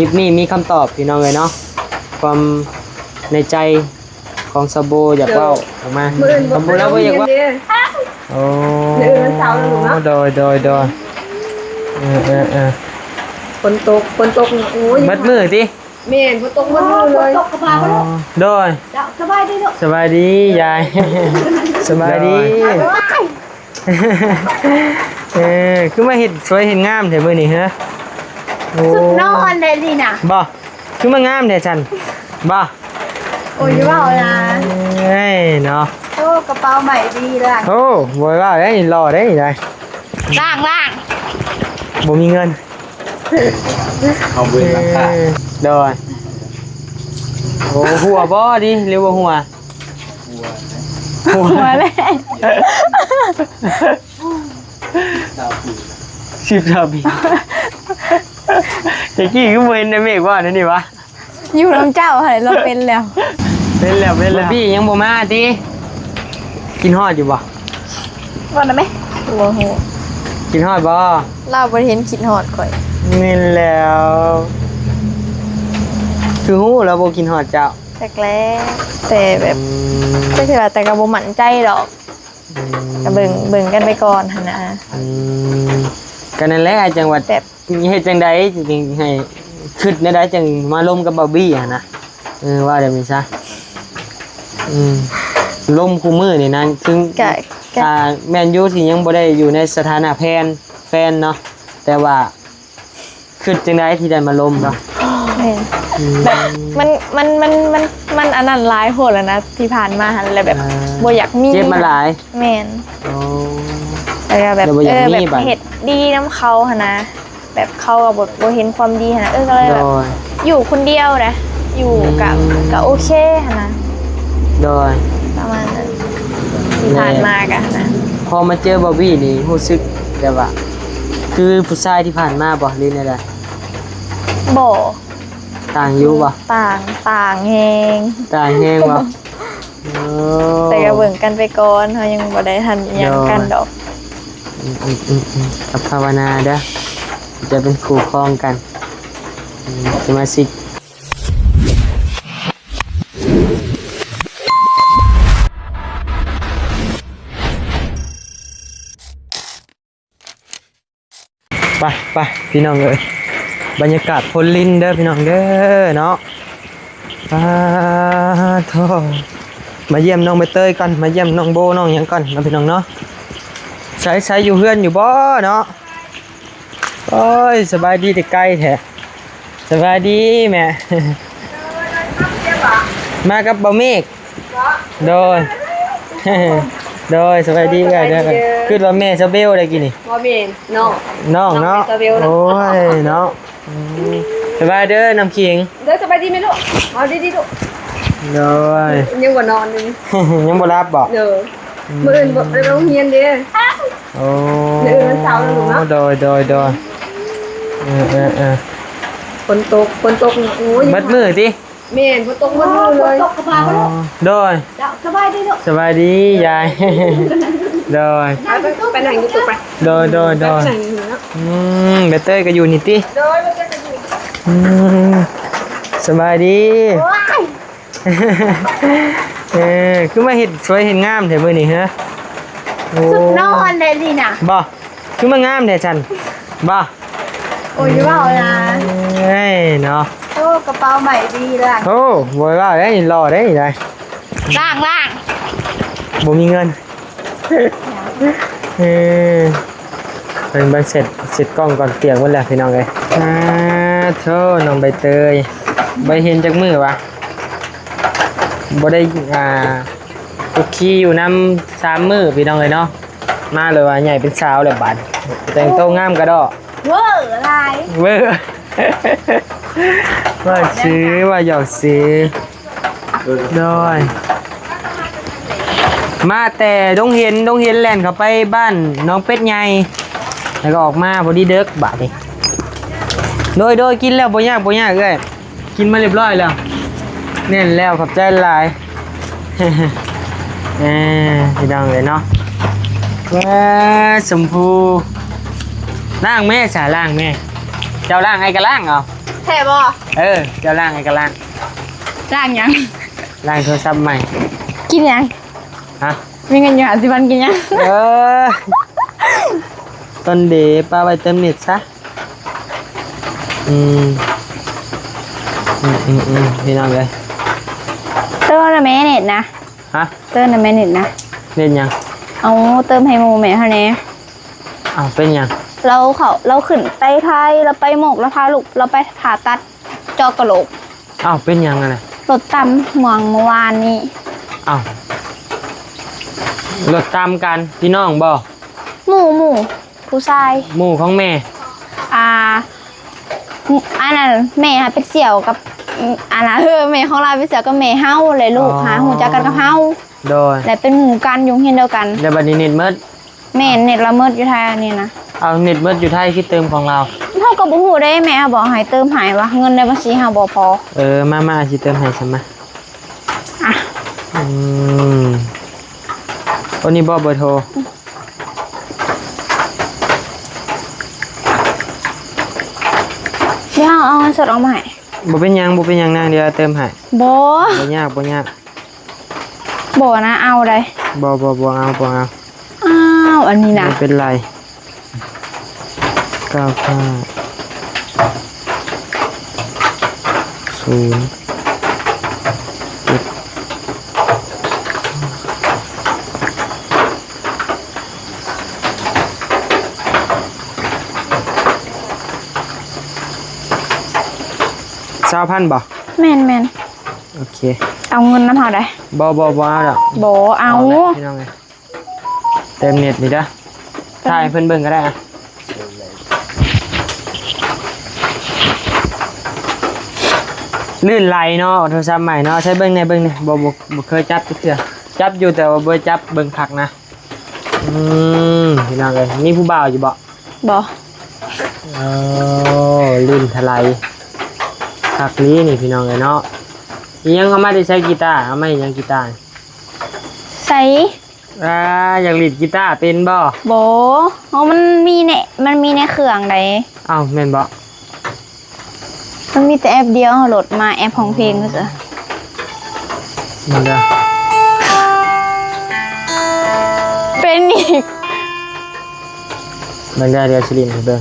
ลิปนี้มีคำตอบพี่น้องเลยเนาะความในใจของซาโบอยากเล่าออกมาซาโบแล้วว่าอยากว่าโอ้โดยฝนตกโอ้ย มัดมือสิแม่ฝนตกมัดมือเลยตกกระพาเขาลูกโดยสบายดีลูกสบายดียายสบายดีคือมาเห็นสวยเห็นงามแถวมือนี่ฮะสุดนอนเลยดีน่ะบ่คือมางามแถวฉันบ่โอ้ยว่านะเฮ้ยเนาะโอ้กระเป๋าใหม่ดีเลยโอ้บ่ว่าได้รอได้ได้ล่างบ่มีเงินเอาเบิ่งราคาโดยโอ้หัวบ่ดิเรียกว่าหัวเลย10 ปีตะกี้ก็เว้นในเมฆว่านั่นนี่วะอยู่น้ำเจ้าเหรอเราเป็นแล้วพี่ยังบ่มาติกินฮอดอยู่บ่วันนั้นไหมโอ้โหกินฮอดบ่เราบ่เห็นกินฮอดข่อยนี่แล้วคือฮู้แล้วบ่กินฮอดเจ้าแต่แบบก็คือแต่ก็บ่มั่นใจดอกก็เบิ่งกันไปก่อนหั่นนะก็นั่นแหละจังหวัดแบบเฮ็ดจังได๋จริงๆให้คิดได้จังมาลมกับบ่าวบี้หั่นนะว่าได้มั้ยซะลมคู่มือนี่นะถึงแม่นอยู่สิยังบ่ได้อยู่ในสถานะแฟนเนาะแต่ว่าคิดจังได๋ที่ได้มาลมเนาะแบบมันอันนั้นหลายโหดแล้วนะที่ผ่านมาหั่นแล้วแบบบ่อยากมีเจ็บมาหลายแม่นแต่แบบแบบเฮ็ดดีน้ำเขาหั่นนะแบบเขาก็บ่เห็นความดีหั่นนะก็เลยแบบอยู่คนเดียวนะอยู่กับโอเคหั่นนะโดยประมาณนั้นที่ผ่านมากันนะพอมาเจอบอบบี้นี่รู้สึกแบบว่าคือผู้ชายที่ผ่านมาบ่หรือไงล่ะบ่ต่างอยู่บ่ต่างแฮงบ่แต่ก็เบิ่งกันไปก่อนเฮายังบ่ได้ทันหยังกันดอกกับภาวนาเด้อจะเป็นคู่ครองกันสมาชิกไปพี่น้องเอ้ยบรรยากาศพลลินเด้อพี่น้องเด้อเนาะโธ่มาเยี่ยมน้องใบเตยก่อนมาเยี่ยมน้องโบน้องหยังก่อนนะพี่น้องเนาะใช้อยู่เฮือนอยู่บ่เนาะโอ้ยสบายดีแต่ไกลแท้สบายดีแม่มากับบ่เมฆโดยสบายดีกันเด้อคือว่าแม่ซาเบลได้กินนี่บ่แม่นน้องเนาะโอ้ยเนาะสบายเด้อน้ำขิงเด้อสบายดีมั้ยลูกเอาดีๆลูกโดยยังบ่นอนนึงยังบ่รับบ่เด้อมื้ออื่นบ่ไปโรงเรียนเด้อโอ้มื้ออื่นวันเสาร์แล้วลูกเนาะโดยฝนตกโอ้ยมัดมือสิแม่ฝนตกมัดมือเลยตกกระพาเขาลูกโดยสบายดีลูกสบายดียายโดยไปไหนอยู่ตึกไปโดยเบเต้ก็อยู่นี่ติโดยเบเต้ก็อยู่สบายดีคือมาเห็นสวยเห็นงามแถวมือนี่ฮะสุดนอนเลยดีน่ะบ่คือมางามแถวฉันบ่โอ้ยว่านะเฮ้ยเนาะโอ้กระเป๋าใหม่ดีเลยโอ้บ่ว่าได้รอได้ได้ล่างบ่มีเงินเป็นใบเสร็จกล้องก่อนเตียงวันแรกพี่น้องเลยโธ่น้องใบเตยใบเห็นจากมือวะบ่ได้คุกคีอยู่น้ำ3 มื้อพี่น้องเลยเนาะมาเลยว่าใหญ่เป็นสาวเลยบาดแต่งโตงามกระดอเวอร์อะไรว่าซื้อว่าหยอกซื้อด้วยมาแต่ต้องเห็นแล่นเขาไปบ้านน้องเป็ดใหญ่แล้วก็ออกมาพอดีเด็กบาดนี่โดยกินแล้วบ่ยากเลยกินมาเรียบร้อยแล้วเน่นแล้วขอบใจหลายพี่น้องเลยเนาะว้าสมพูล่างแม่สาล่างแม่เจ้าล่างไอ้กะล่างเหรอ แท้บ่เจ้าล่างไงก็ล่าง ร่างยัง ล่างโทรศัพท์ใหม่ กินยัง ฮะ มีเงินอยู่50,000กินยัง ต้นเดป้าไปเติมเน็ตซะพี่น้องเลย เติมนะแม่เน็ตนะ ฮะ เติมนะแม่เน็ตนะ เน็ตยัง เอาเติมให้หมู่แม่เท่านี้ เป็นยัง เราขึ้นไปไทยเราไปหมกเราพาลูกเราไปผ่าตัดจอกระโหลก เป็นยังไง รถต่ำเมื่อวานนี้ รถตามกันพี่น้องบ่ หมู่ผู้ชาย หมู่ของแม่ อันนั้นแม่เป็นเสี่ยวกับอันนั้นแม่ของเราเป็นเสี่ยวกับแม่เฮาเลยลูกหาหูจักกันกับเฮา โดย และเป็นหมู่กันยุงเฮียนเดียวกัน เดี๋ยวบัดนี้เน็ตเมิด แม่เน็ตละเมิดอยู่ไทยอันนี้นะ เน็ตเมิดอยู่ไทยคิดเติมของเรา เฮาก็บ่ฮู้ได้แม่บอกให้เติมหายวะเงินในบัญชีเฮาบ่พอ มาสิเติมให้ฉันมา อ่ะ วันนี้บ่เบอร์โทร เดี๋ยวเอาเงินสดออกมาให้ บ่เป็นยังนางเดียวเติมให้ บ่ บ่ยาก บ่นะเอาได้ บ่เอา อ้าวอันนี้นะ ไม่เป็นไร20,000บ่ แม่น โอเค เอาเงินน้ำเฮาได้ บ่เอาดอก บ่เอา พี่น้องไงเต็มเน็ตนี่เด้อถ่ายเพิ่นเบิ่งก็ได้ลื่นไหลเนาะโทรศัพท์ใหม่เนาะใช้เบิ่งนี่บ่เคยจับเทื่อจับอยู่แต่ว่าบ่จับเบิ่งคักนะพี่น้องเอ้ยมีผู้บ่าวอยู่บ่ บ่ ลื่นทลายคักนี้นี่พี่น้องเอ้ยเนาะยังเอามาได้ใช้กีตาร์เอามาเฮ็ดหยังกีตาร์ ใส่ อยากลีดกีตาร์เป็นบ่ บ่เพราะมันมีในเครื่องใด แม่นบ่ มันมีแต่แอปเดียวโหลดมาแอปของเพลงก็จะ มันเด้อ เป็นอีก มันได้เดี๋ยวสิลินให้เบิ่ง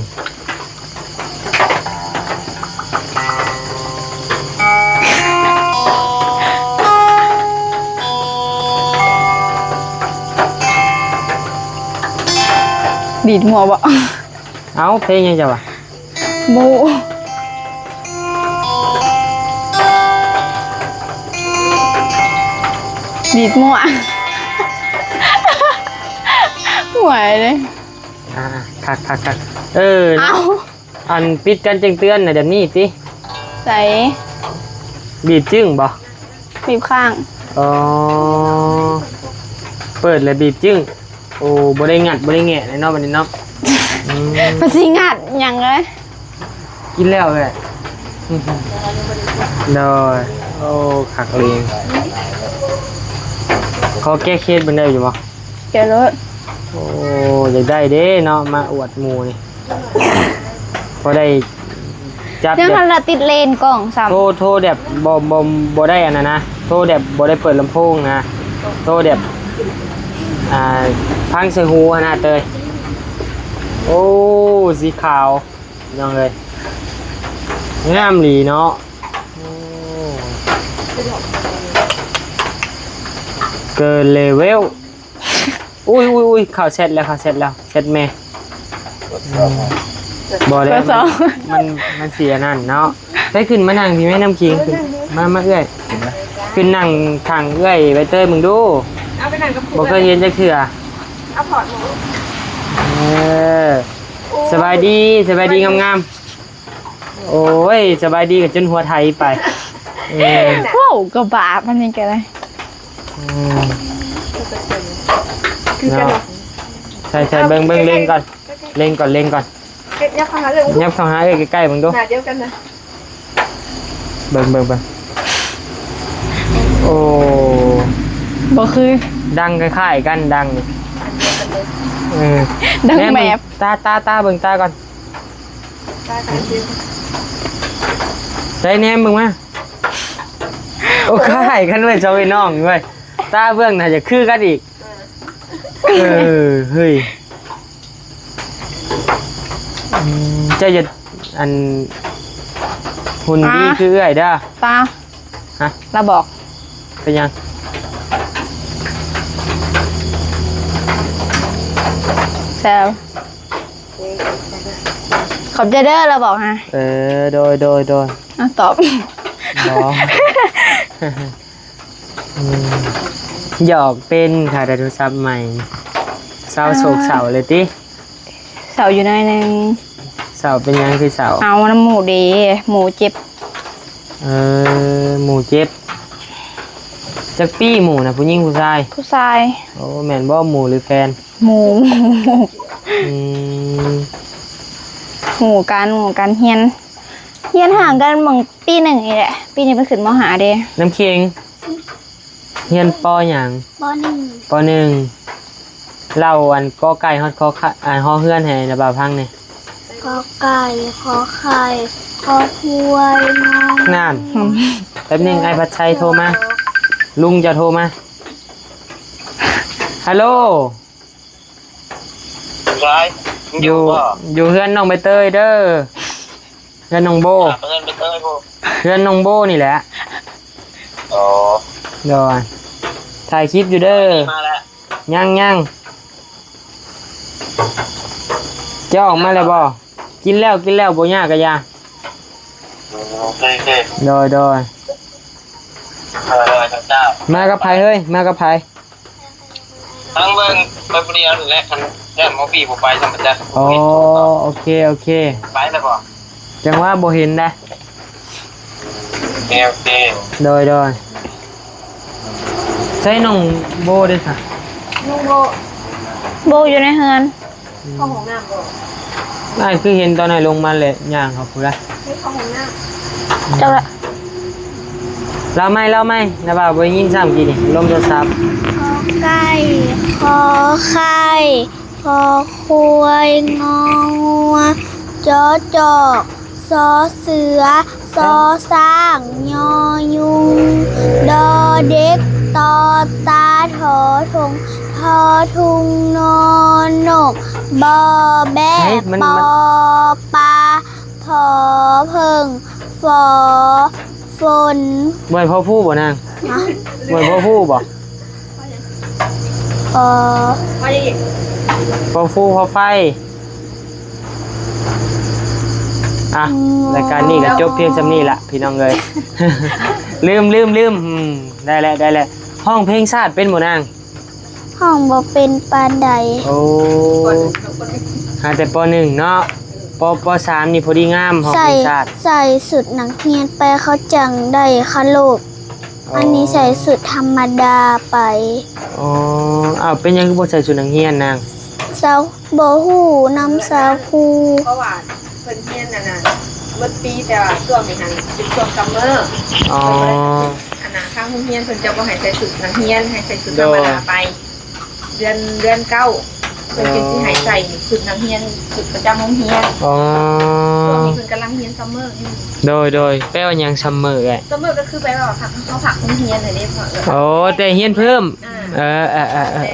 ดีดหัวบ่ เพลงยังจะวะ โบดีดมั่วหวยเลย คักเอา อันปิดกันแจ้งเตือนน่ะเดี๋ยวนี้ติ ใส่ บีบจึ้งบ่ บีบข้าง เปิดเลยบีบจึ้งโอ้บ่ได้งัดบ่ได้แงะเลยเนาะบัดนี้เนาะ ภาษีงัดอย่างเลย กินแล้วแหละโดยโอ้คักเลงเขาแก้เคสเบิ่งได้อยู่บ่ เดี๋ยวรถ โอ้อยากได้เด้เนาะมาอวดหมู่นี่พอได้จับ เรื่อง แบบ มันละติดเลนกล่องซ้ำ โทรแบบบ่ได้อันนั้นนะโทรแบบบ่ได้เปิดลำโพงนะโทรแบบพังใส่หูนะเตยโอ้สีขาวน้องเลยงามหลีเนาะเกินเลเวลอุ้ยข่าวเสร็จแล้วเสร็จแม่บ่ได้มันเสียนั่นเนาะได้ขึ้นมานั่งพี่แม่น้ำคิงขึ้นมาเอื้อยขึ้นนั่งทางเอื้อยไปเตยมึงดูเอาไปนั่งกับบ่เคยเห็นจักเทื่อเอาพอร์ตหมูสบายดีงามๆโอ้ยสบายดีกับจนหัวไทยไปว้าวกระบะมันนี่กันเลยเนาะใช่เบิ่งเล่งก่อนยับเข้าหาเลย ยับเข้าหาใกล้ๆมึงดู หน้าเดียวกันนะ เบิ่งโอ้ บ่คือ ดังคล้ายๆกันดังดังแบบ ตาเบิ่งตาก่อน ได้แนมมึงมาโอ้ค่ายกันเว้ยเจ้าไอ้น้องเว้ยตาเบื้องน่าจะคือกันอีกเฮ้ยเจ้าจะอันหุ่นดีคือเอ้ยเด้อ ตา ฮะ เราบอก เป็นยัง แซวขอบใจเด้อเราบอกฮะ โดยอ่ะตอบ บอหยอกเป็นค่ะแต่โทรศัพท์ใหม่เศร้าโศกเศร้าเลยติ เสาอยู่ในหนึ่ง เศร้าเป็นยังคือเศร้า เอาน้ำหมูดีหมูเจ็บ หมูเจ็บจักปี้หมูนะผู้หญิงผู้ชาย ผู้ชาย โอ้แม่นบ่หมูหรือแฟน หมู อืม หมูกันเฮียนห่างกันบางปีหนึ่งนี่แหละปีนี้เป็นขึ้นมหาเด้ น้ำเค็งเฮียนปอหยัง ปหนึ่ง ปอหนึ่งเล่าอันกอไก่ฮอดคอค่ะฮอเฮือนให้นะบ่าวพังนี่ กอไก่ขอไข่ขอหวยงอ นั่นแป๊บนึงไอ้พัดชัยโทรมาลุงจะโทรมาฮัลโหล ร้าย อยู่เฮือนน้องใบเตยเด้อเฮือนน้องโบ เพื่อนไปเต้ยพวก เฮือนน้องโบนี่แหละ อ๋อ เดี๋ยวถ่ายคลิปอยู่เด้อ มาแล้ว ยังจะออกมาเลยบ่กินแล้วบ่ยากกะยา โอเค โดย เจ้า มากับไผเฮ้ยมากับไผ ทั้งเบิ้งไปเปลี่ยนและคันแค่หมอปีผมไปธรรมดา อ๋อโอเค ไปแล้วบ่ จังว่าบ่เห็นนะ โอเค โดยใช่น้องโบเด้อค่ะ ลุงโบ โบอยู่ในเฮือน เข้าห้องน้ำโบ น่าคือเห็นตอนไหนลงมาเลยย่างครับพุ่นละ ให้เข้าห้องน้ เจ้าละ เล่าไหมนะบ่าวบ่ได้ยินซ้ำกี่นี่ลมโทรศัพท์ ำขอไก่ขอไข่ขอหวยงองัวจอจอกซอเสือซอสร้างยอยุงดอเด็กตอตาถอทงทอทุงนอนนกบอแบกปอปลาทอเพิงฝอฝน บ่ให้พ่อผู้บ่นางบ่ให้พ่อผู้บ่ เออ พ่อผู้พ่อไฟอ่ะรายการนี้ก็จบเพียงส่ำนี้ละพี่น้องเอ้ย ลืมได้แล้วห้องเพลงชาติเป็นบ่นาง ห้องบ่เป็นปานใด โอ้หาแต่ป .1 เนาะป .3 นี่พอดีงามห้อง ใส่ เพลงชาติ ใส่สุดหนังเฮียนไปเขาจังได้คะโลกอันนี้ใส่สุดธรรมดาไป อ๋ออ้าวเป็นยังคือบ่ใส่ชุดนักเรียนนาง สาวบ่ฮู้นำสาวครู เพราะว่าเพิ่นเฮียนน่ะนะเมื่อปีแต่ว่าช่วงนี้หันเป็นช่วงซัมเมอร์ อ๋อ อันน่ะข้างโรงเรียนเพิ่นจะบ่ให้ใส่ชุดนักเรียนให้ใส่ชุดธรรมดาไป เดือนเก้าเพิ่นจึงสิให้ใส่ชุดนักเรียนชุดประจำโรงเรียน อ๋อ ช่วงนี้เพิ่นกำลังเรียนซัมเมอร์อยู่ โดยแปลว่าหยังซัมเมอร์ไง ซัมเมอร์ก็คือไปว่าเขาผักโรงเรียนน่ะเด้พ่อ โอ้แต่เรียนเพิ่ม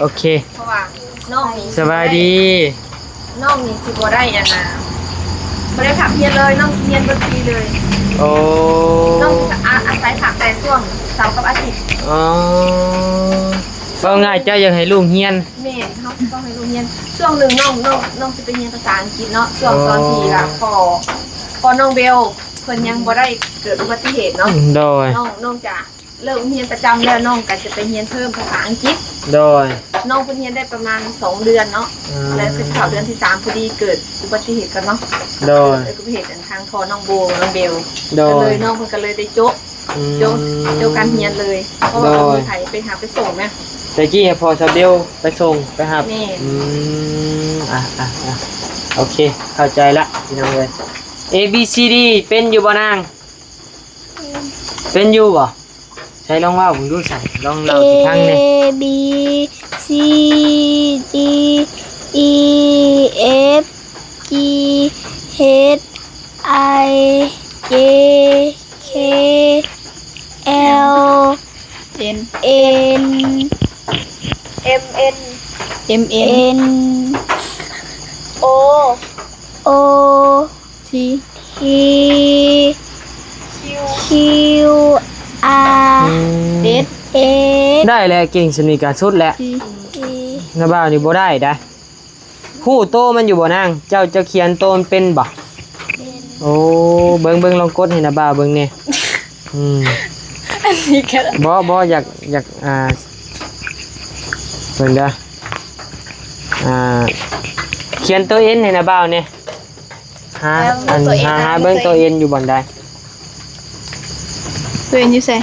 โอเค เพราะว่าน้องนี่ สบายดี น้องนี่สิบ่ได้อันน่ะบ่ได้ผักเรียนเลยน้องเรียนเบิดปีเลย โอ้ น้องอาศัยผักแต่ช่วงเสาร์กับอาทิตย์ อ๋อว่าง่ายเจ้าอยากให้ลูกเรียน แม่เขาต้องให้โรงเรียนช่วงหนึ่งน้องจะไปเรียนภาษาอังกฤษเนาะช่วงตอนที่ละพอน้องเบลเพิ่นยังบ่ได้เกิดอุบัติเหตุเนาะ โดย น้องจะเลิกเรียนประจำแล้วน้องก็จะไปเรียนเพิ่มภาษาอังกฤษ โดย น้องเพิ่นเรียนได้ประมาณ2เดือนเนาะแล้วคือเข้าเดือนที่3พอดีเกิดอุบัติเหตุกันเนาะ โดย อุบัติเหตุทางคอน้องโบน้องเบล โด ก็เลย ยน้องเพิ่นก็เลยได้โจ๊ะการเรียนเลยเพราะว่ามีไผไปหาไปส่งแม่ แต่กี้ให้พอชาเบลไปส่งไปหับ นี่ โอเค เข้าใจละพี่น้องเลย A B C D เป็นอยู่บ่นาง เป็นอยู่บ่ใช้ลองว่าผมดูสั่นลองเล่าสิครั้งเนี่ย A B C D E F G H I J K K L N N M N M N N O O T T Q Q R อืม S S ได้แล้วเก่งสนิทกันสุดแล้ว T นาบ่าวนี่บ่ได้ได้ฮู้โตมันอยู่บ่นางเจ้าเขียนโตมันเป็นบ่โอ้เบิ่งลองกดให้นาบ่าวเบิ่งแหน่อืม อันนี้ก็ได้ บ่อยากเบิ่งเด้อเขียนตัว N ให้นาบ่าวเนี่ยหาเบิ่งตัว N อยู่บ่อนใด ตัวนี้ใส่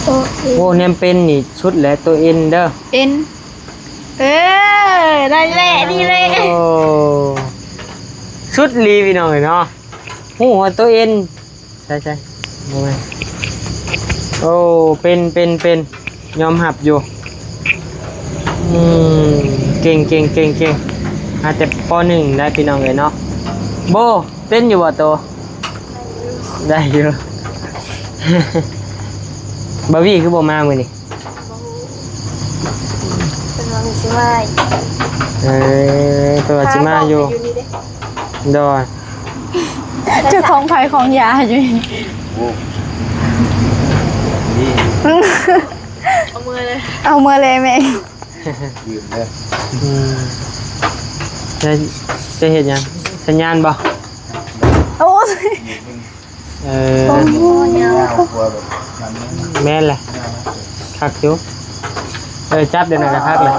O โอ้เนี่ยเป็นนี่ชุดแล้วตัว N เด้อ N ได้แหละนี่แหละ โอ้ชุดลีพี่น้องเนาะฮู้ว่าตัว N ใช่ๆบ่แม่นโอ้เป็นยอมหับอยู่เก่งอาจจะป .1 ได้พี่น้องเลยเนาะโบเป็นอยู่บ่โตได้อยู่ บาวี่คือบ่มามื้อนี้ เป็นวันสิมา ตัวว่าสิมาอยู่ดอย เจ้าของไผ่ของยาอยู่นี่ เอามือเลย เอามือเลยแม่ อืมจะเห็นยังสัญญาณบ่ โอ้ย แม่นแหละคักอยู่จับเดี๋ยวนั้นคักเลย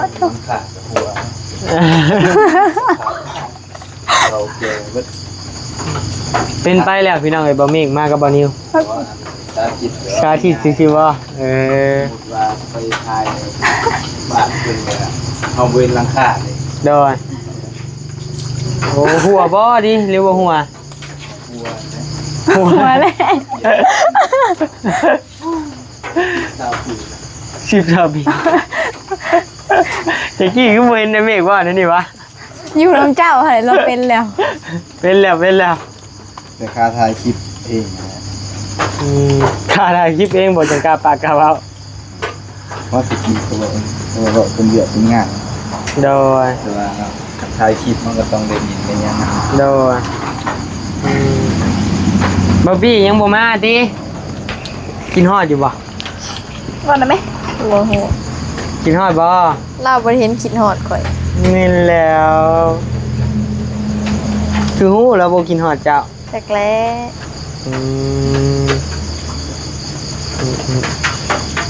เป็นไปแล้วพี่น้องไอ้บ่เมฆมากับบ่นิวสาธิตสิบ่ว่าไปทายบ้านขึ้นเลยเอาเวรลังค่าเลย โดยโอ้หัวบ่ดิหรือว่าหัว หัวนะ หัวเลย ดาวปี 10 ปีตะกี้ก็บ่เห็นไอ้เมฆว่านั่นนี่วะ อยู่น้ำเจ้าค่ะเราเป็นแล้ว เป็นแล้ว แต่ค่าทายคลิปเองนะ ค่าถ่ายคลิปเองบ่จังกล้าปากกล้าเว้า ว่าสกีตัวเป็นเดือดเป็นงาน โดย แต่ว่าทายคลิปมันก็ต้องได้ยินได้ยังนะ โดยบ๊อบบี้ยังบ่มาติกินฮอดอยู่บ่ ว่าได้ไหมโอ้โห กินฮอดบ่ เราบ่เห็นคิดฮอดข่อย นี่แล้วคือฮู้แล้วบ่กินฮอดเจ้า แรกแล้ว อืม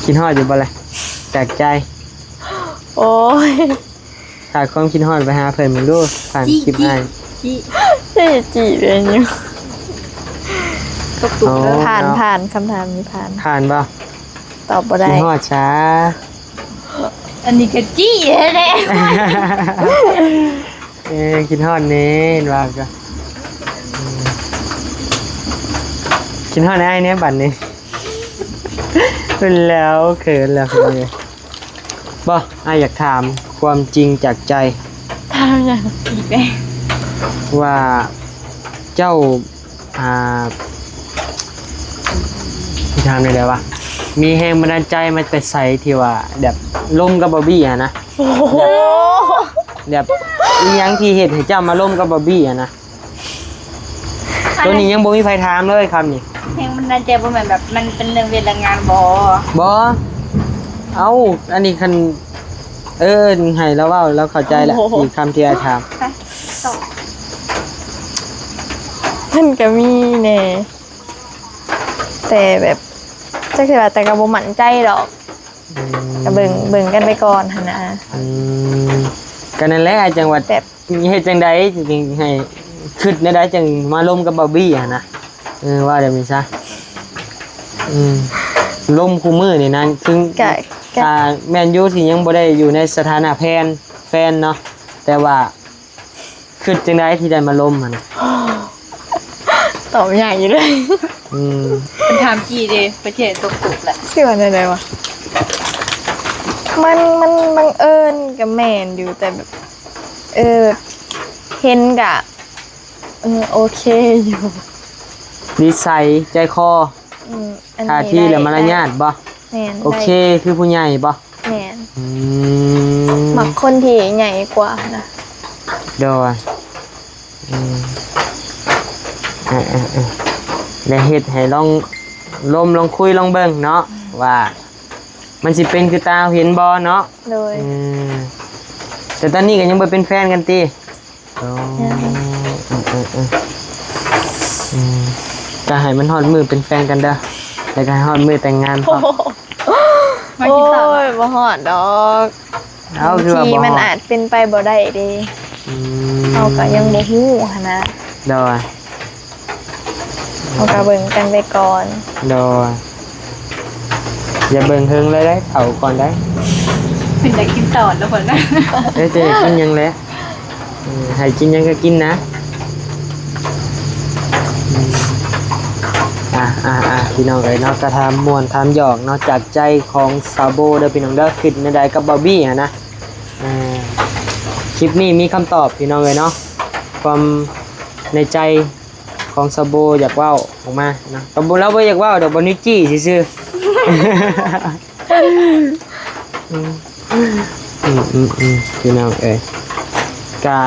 กินฮอดอยู่บ่ล่ะจากใจ โอ้ย ฝากความคิดฮอดไปหาเพิ่นมึงดูผ่านคลิปให้ จะจีบเลยอยู่ ตกตุกเลย ผ่านคำถามนี้ผ่าน ผ่านบ่ ตอบบ่ กิ ได้ นฮอดช้า อันนี้ก็จี้แหละ กินฮอดนี้ว่าก็กินฮอดไอ้เนี่ยบัดนี้เป็นแล้วเขินแล้วคือไงบ่อ้ายอยากถามความจริงจากใจ ถามยัง อีกแล้ว ว่าเจ้าพี่ถามได้วะมีแรงบันดาลใจมาแต่ใสที่ว่าแบบล่มกับบอบบี้อะนะ โอ้โห แบบอีหยังที่เหตุให้เจ้ามาล่มกับบอบบี้อะนะตัวนี้ยังบ่มีใครถามเลยคำนี้ เพลงมันน่าจะบ่แม่นแบบมันเป็นเรื่องเวลางานบ่ บอเอาอันนี้คันให้แล้วว่าแล้วเข้าใจแหละอีกคำที่อาถาม มันก็มีแน่แต่แบบจักสิว่าแต่ก็บ่มั่นใจดอกก็เบิ่งกันไปก่อนหั่นนะ กันนั่นแหละจังหวัด แบบ เฮ็ดจังใดจริงๆให้คิดในใดจังมาล่มกับบอบบี้อะนะว่าเดี๋ยวนี้ซะล่มคู่มือนี่นะถึง ก็ แมนยูที่ยังบ่ได้อยู่ในสถานะแฟนเนาะแต่ว่าคิดจังไดที่ได้มาล่มอะนะ ตอบยากอยู่เลย มันถามจี้เด้ประเทศตกตุกแหละ ชื่อว่าอะไรวะมันบังเอิญกับแม่นอยู่แต่แบบเห็นกะโอเคอยู่ นิสัยใจคอ อัน ท่า นี้ ที่และมารยาทบ่ แม่น โอเคคือผู้ใหญ่บ่ แม่น อืม มักคนที่ใหญ่กว่านะ โดยและเฮ็ดให้ลองลองคุยลองเบิ่งเนาะว่ามันสิเป็นคือตาเห็นบ่เนาะ โดย แต่ตอนนี้ก็ยังบ่เป็นแฟนกันติจะให้มันฮอดมือเป็นแฟนกันเด้อแล้วก็ให้ฮอดมือแต่งงานพร้อม มา โอ้ กินข้าวย บ่ฮอดดอก เอาคือว่า ที บ่ มันอาจเป็นไปบ่ได้เด้ อื เอาก็ยังบ่ฮู้หันนะ โดย เอาก็เบิ่งกันไปก่อน โดยอย่าเบิ่งเฮิงเลยได้เผาก่อนได้ เป็นได้กินต่อแล้วคนนะ เอ้ยจะกินยังแล้วให้กินยังก็กินนะพี่น้องเอ้ยเนาะกระทำม่วนทำหยอกเนาะจากใจของซาโบเด้อพี่น้องเด้อคิดในใดกับบอบบี้นะคลิปนี้มีคำตอบพี่น้องเอ้ยเนาะความในใจของซาโบอยากเว้าออกมาเนาะตบแล้วบ่อยากเว้าเดี๋ยวบ่นิจี้ซื่อพี่น้องเอ้ยกะ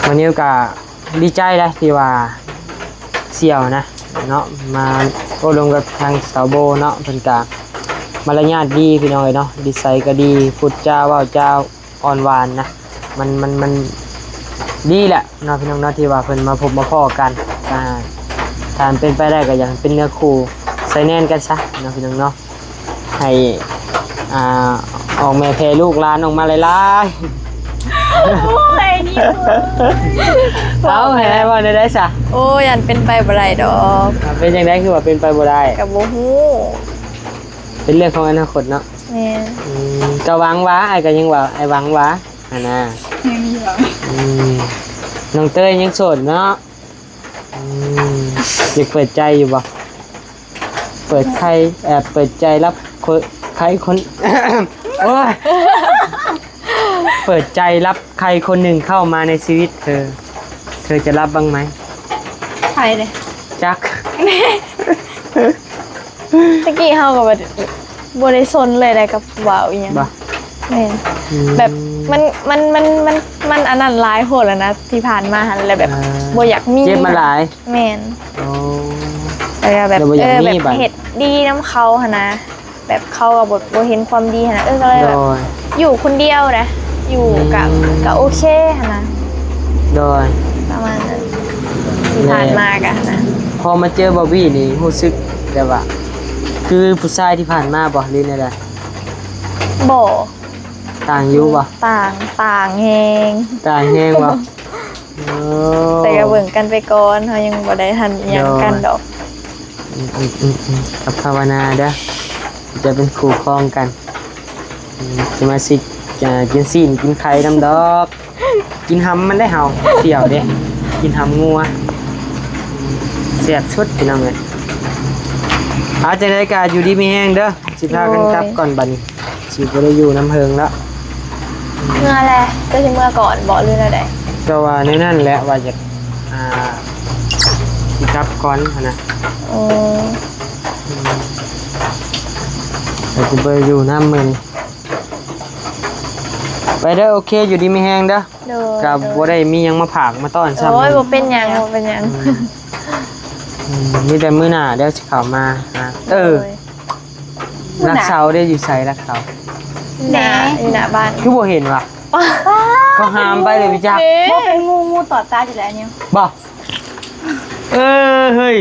วันนี้กะดีใจเลยที่ว่าเสี่ยวนะเนาะมาโอ้ลงกับทางสาวโบเนาะเป็นกะมารยาทดีพี่น้องเอ้ยเนาะดีไซน์ก็ดีพูดจาว่าจาอ่อนหวานนะมันดีแหละเนาะพี่น้องเนาะที่ว่าเพิ่นมาพบมาพ้อกันถ้าเป็นไปได้ก็อยากเป็นเนื้อคู่ใส่แน่นกันซะเนาะพี่น้องเนาะให้ออกแม่แพรลูกหลานออกมาหลายๆ โอ้ยนี่ เอาให้ได้บ่ได้ซะ โอ้ยันเป็นไปบ่ได้ดอก เป็นจังได๋คือว่าเป็นไปบ่ได้ ก็บ่ฮู้ เป็นเรื่องของอนาคตเนาะ แม่น ก็หวังว่าไอ้ก็ยังว่าไอ้หวังว่าน่ะ ยังมีหวัง น้องเต้ยยังโสดเนาะอยากเปิดใจอยู่บ่เปิดใครแอบเปิดใจรับใครคน โอ้ยเปิดใจรับใครคนหนึ่งเข้ามาในชีวิตเธอจะรับบ้างไหม ไปเลย จัก ตะกี้เฮาก็บ่ได้สนเลยได้กับว่าวอีหยัง บ่ แม่นแบบมันอันนั้นหลายโหดแล้วนะที่ผ่านมาหันเลยแบบบ่อยากมี เจ็บมาหลาย แม่น โอ้ แต่ก็แบบ แต่บ่อยากมี แบบ บัด เฮ็ดดีนํเขาหั่นนะแบบเขาก็บ่เห็นความดีหั่นนะก็เลย โด แบบ ย อยู่คนเดียวนะอยู่ก็โอเคหั่นนะ โดย ประมาณนั้นที่ผ่านมากันนะ พอมาเจอบอบบี้นี่รู้สึกแบบว่าคือผู้ชายที่ผ่านมาบ่หรือไง บ่ ต่างอยู่บ่ ต่างแฮง ต่างแฮงบ่โอ้ แต่ก็เบิ่งกันไปก่อนเฮายังบ่ได้ทันอิหยังกันดอก กับภาวนาเด้อจะเป็นคู่ครองกันจะมาสิกินซีนกินไข่น้ำดอกกินหำมันได้เห่าเสี่ยวเด้กินหำงัวเสียบชุดพี่น้องเลยอาจจะได้การอยู่ดีมีแห้งเด้อสิพากันกลับก่อนบัดนี้สิบ่ได้อยู่น้ำเพิงแล้ว เมื่อแหละก็สิเมื่อก่อนบ่หรืออะไร ก็ว่าในนั่นแหละว่าจะสิกลับก่อนหั่นนะ อ๋อ แต่กูไปอยู่น้ำมือนี่ไปเด้อโอเคอยู่ดีมีแห้งเด้อ โดย กับบ่ได้มีหยังมาผากมาต้อนซ้ำ โอ้ยบ่เป็นหยังบ่เป็นหยัง มีแต่มื้อหน้าเดี๋ยวสิเข้ามาโดย รักเสาได้อยู่ไสรักเสา หน้าอยู่หน้าบ้าน คือบ่เห็นว่ะเขาหามไปเลยพี่จัก บ่เป็นงูต่อตาอยู่แล้วเนี่ย บ่เฮ้ย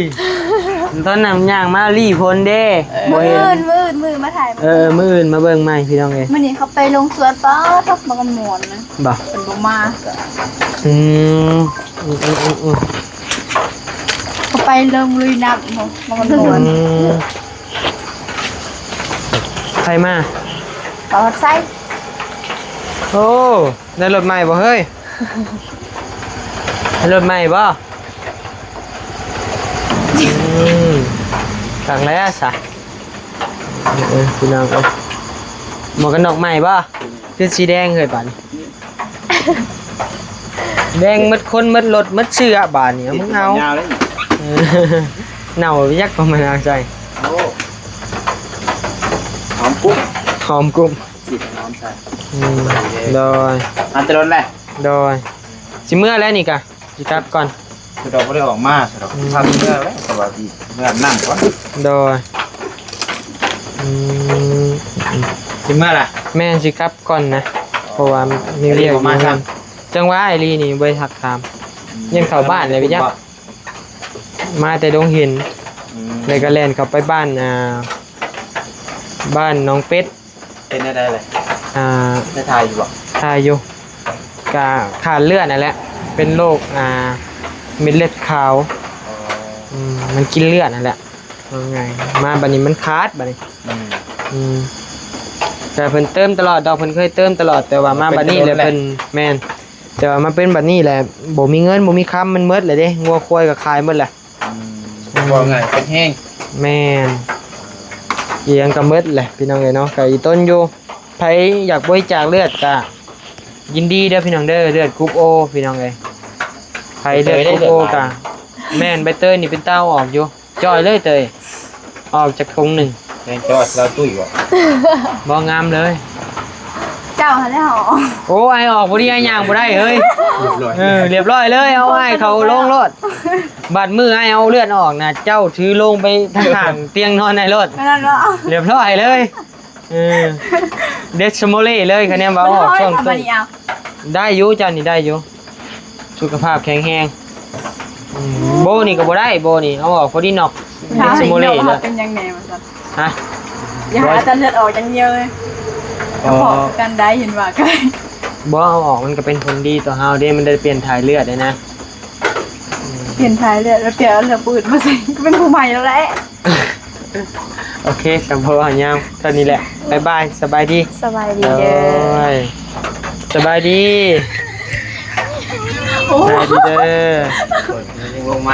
ตอนนั้นย่างมารีพลเด้บ่เห็น มือมาถ่าย มื้ออื่นมาเบิ่งใหม่พี่น้องเอ้ย มันนี่เขาไปลงสวนป้าทับมากำมวนนะ บ่ เป็นบ่มา อืม เขาไปลงลุยน้ำมากำมวน ใครมา ต่อไส้ โอ้ได้รถใหม่บ่เฮ้ยได้รถใหม่บ่ตักแล้วซะพี่น้องเอ้ยหมวกกันน็อกใหม่บ่คือสีแดงเฮ้ยบาดนี้แดงมัดคนมัดรถมัดเสื้อบาดนี้มึงเอา ยาวเลย เน่ายักษ์ประมาณอะไรใจ โอ้หอมกุ้ง หอมกลุ่ม จิบน้ำใส่ โดย อันจะโดนแหละ โดยสิเมื่อแล้วนี่กะสิกลับก่อน คือเราไม่ได้ออกมาสำหรับภาพเมื่อแล้วสวัสดีเมื่อนั่งก่อน โดยอืม จิเมื่อล่ะ แม่นสิกลับก่อนนะเพราะว่ามีเรียก ออกมาครับ จังหวะไอรีนี่บริษัทถามยังเข้าบ้านเลยพี่ยักษ์มาแต่ดงหินเลยก็แล่นเข้าไปบ้านบ้านน้องเป็ด เป็นได้เลย ได้ทายอยู่บ่ ทายอยู่กะขาดเลือดนั่นแหละเป็นโรคเม็ดเลือดขาวมันกินเลือดนั่นแหละว่าไงมาบัดนี้มันขาดบัดนี้แต่เพิ่นเติมตลอดดอกเพิ่นเคยเติมตลอดแต่ว่ามาบัดนี้เลยเพิ่นแม่นแต่ว่ามาเป็นบัดนี้แหละบ่มีเงินบ่มีค้ำมันหมดเลยเด้งัวควายก็ขายหมดแหละ บอกไงเป็นแห้ง แม่นเอียงก็หมดแหละพี่น้องเอ้ยเนาะก็อีต้นอยู่ไผอยากบริจาคเลือดก็ยินดีเด้อพี่น้องเด้อเลือดกรุ๊ป O พี่น้องเอ้ยไผเลือดกรุ๊ป O ก็แม่นใบเตยนี่เป็นเต้าออกอยู่จ่อยเลยเตยออกจากถุงหนึ่ง แห้งจอดเราตุ้ยบ่ บ่งามเลย เจ้าหันได้หอ โอ้ไอออกบ่ได้ไอ้ย่างบ่ได้เฮ้ยเรียบร้อยเลยเอาไอ้เขาลงรถบัดมือไอ้เอาเลือดออกนะเจ้าถือลงไปทางข้างเตียงนอนในรถ นั่นเนาะ เรียบร้อยเลยเดชโมเล่เลยคะแนนเบาออกช่วงต้นได้อยู่จ้านี่ได้อยู่สุขภาพแข็งแรงโบนี่ก็บ่ได้โบนี่เอาออกพอดีนอกเดชโมเล่เลย เป็นยังไงมาสัน ฮะ อย่าหาแต่เลือดออกอย่างเดียวเลยกระเพาะกันได้เห็นว่ากัน บ่เอาออกมันก็เป็นผลดีต่อเฮาเด้มันได้เปลี่ยนถ่ายเลือดได้นะ เปลี่ยนท้ายเลือดแล้วเปลี่ยนเลือดปืนมาใส่ก็เป็นผู้ใหม่แล้วแหละ โอเคสำหรับหันยามตอนนี้แหละบ๊ายบายสบายดี สบายดีเด้อ สบายดีสบายดีเด้อ ลงมา